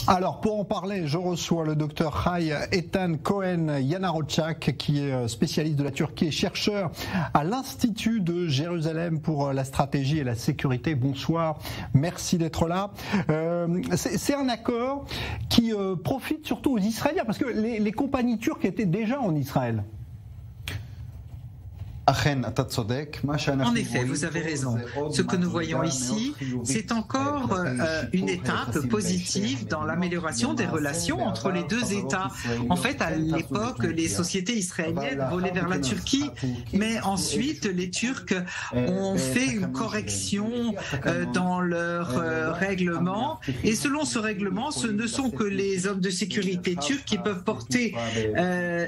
Alors, pour en parler, je reçois le docteur Chai Etan Cohen Yanarochak, qui est spécialiste de la Turquie et chercheur à l'Institut de Jérusalem pour la stratégie et la sécurité. Bonsoir, merci d'être là. C'est un accord qui profite surtout aux Israéliens, parce que les compagnies turques étaient déjà en Israël. En effet, vous avez raison. Ce que nous voyons ici, c'est encore une étape positive dans l'amélioration des relations entre les deux États. En fait, à l'époque, les sociétés israéliennes volaient vers la Turquie, mais ensuite, les Turcs ont fait une correction dans leur règlement. Et selon ce règlement, ce ne sont que les hommes de sécurité turcs qui peuvent porter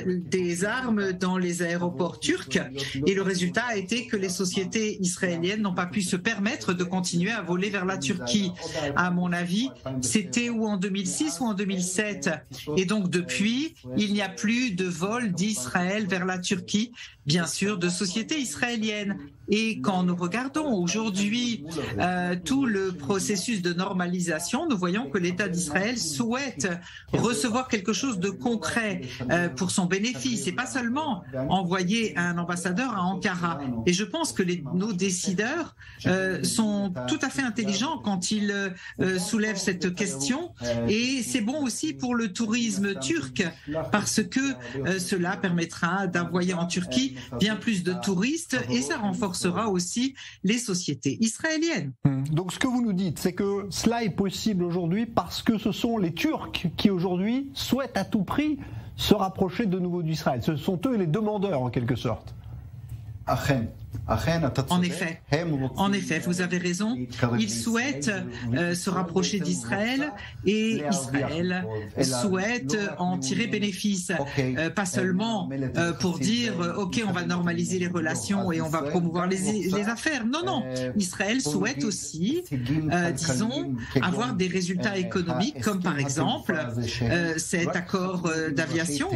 des armes dans les aéroports turcs. Et le résultat a été que les sociétés israéliennes n'ont pas pu se permettre de continuer à voler vers la Turquie. À mon avis, c'était ou en 2006 ou en 2007. Et donc depuis, il n'y a plus de vol d'Israël vers la Turquie, bien sûr, de sociétés israéliennes. Et quand nous regardons aujourd'hui tout le processus de normalisation, nous voyons que l'État d'Israël souhaite recevoir quelque chose de concret pour son bénéfice et pas seulement envoyer un ambassadeur à Ankara. Et je pense que nos décideurs sont tout à fait intelligents quand ils soulèvent cette question. Et c'est bon aussi pour le tourisme turc parce que cela permettra d'envoyer en Turquie bien plus de touristes et ça renforcera aussi les sociétés israéliennes. Donc ce que vous nous dites, c'est que cela est possible aujourd'hui parce que ce sont les Turcs qui aujourd'hui souhaitent à tout prix se rapprocher de nouveau d'Israël. Ce sont eux les demandeurs en quelque sorte. En effet, vous avez raison. Ils souhaitent se rapprocher d'Israël et Israël souhaite en tirer bénéfice. Pas seulement pour dire « Ok, on va normaliser les relations et on va promouvoir les affaires ». Non, non. Israël souhaite aussi, disons, avoir des résultats économiques comme par exemple cet accord d'aviation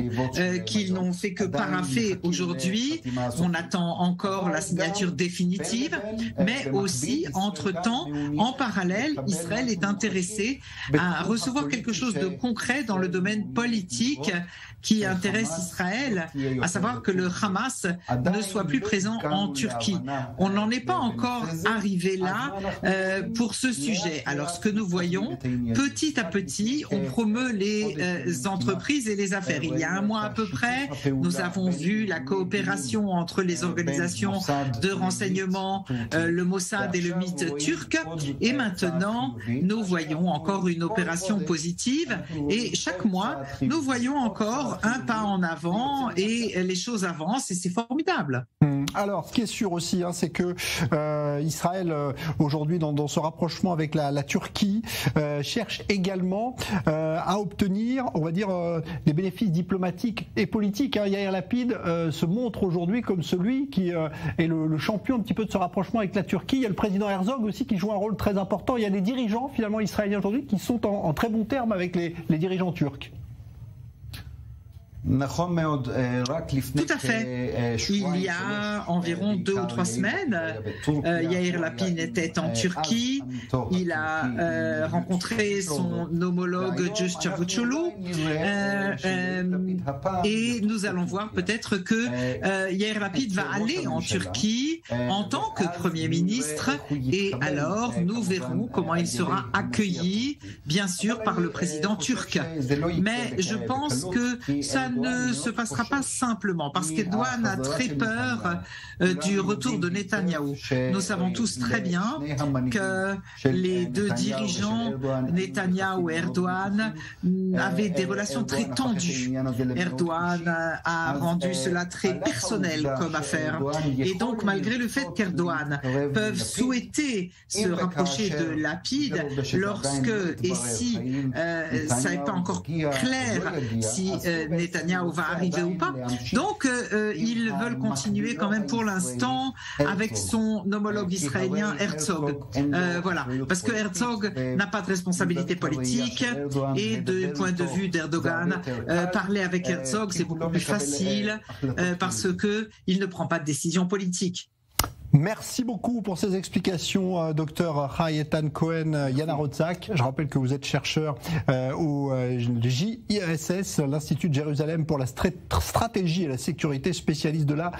qu'ils n'ont fait que paraffer aujourd'hui. On attend encore la signature définitive, mais aussi, entre-temps, en parallèle, Israël est intéressé à recevoir quelque chose de concret dans le domaine politique qui intéresse Israël, à savoir que le Hamas ne soit plus présent en Turquie. On n'en est pas encore arrivé là pour ce sujet. Alors, ce que nous voyons, petit à petit, on promeut les entreprises et les affaires. Il y a un mois à peu près, nous avons vu la coopération entre les organisations de renseignement, le Mossad et le MIT turc. Et maintenant, nous voyons encore une opération positive. Et chaque mois, nous voyons encore un pas en avant et les choses avancent et c'est formidable. Alors, ce qui est sûr aussi, c'est que Israël, aujourd'hui, dans ce rapprochement avec la Turquie, cherche également à obtenir, on va dire, des bénéfices diplomatiques et politiques. Yair Lapid se montre aujourd'hui comme celui qui est le champion un petit peu de ce rapprochement avec la Turquie. Il y a le président Herzog aussi qui joue un rôle très important. Il y a des dirigeants, finalement, israéliens aujourd'hui qui sont en très bon terme avec les dirigeants turcs. Tout à fait. Il y a environ 2 ou 3 semaines, Yair Lapid était en Turquie. Il a rencontré son homologue Just Çavuşoğlu et nous allons voir peut-être que Yair Lapid va aller en Turquie en tant que Premier ministre et alors nous verrons comment il sera accueilli, bien sûr, par le président turc. Mais je pense que ça ne se passera pas simplement parce qu'Erdogan a très peur du retour de Netanyahou. Nous savons tous très bien que les deux dirigeants, Netanyahou et Erdogan, avaient des relations très tendues. Erdogan a rendu cela très personnel comme affaire. Et donc, malgré le fait qu'Erdogan peuvent souhaiter se rapprocher de Lapid, lorsque et si ça n'est pas encore clair si Netanyahou va arriver ou pas. Donc, ils veulent continuer quand même pour l'instant avec son homologue israélien Herzog. Voilà, parce que Herzog n'a pas de responsabilité politique et du point de vue d'Erdogan, parler avec Herzog c'est beaucoup plus facile parce que il ne prend pas de décision politique. Merci beaucoup pour ces explications, docteur Hayetan Cohen Yanarotzak. Je rappelle que vous êtes chercheur au JISS, l'Institut de Jérusalem pour la stratégie et la sécurité, spécialiste de la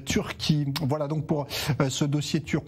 Turquie. Voilà donc pour ce dossier turc.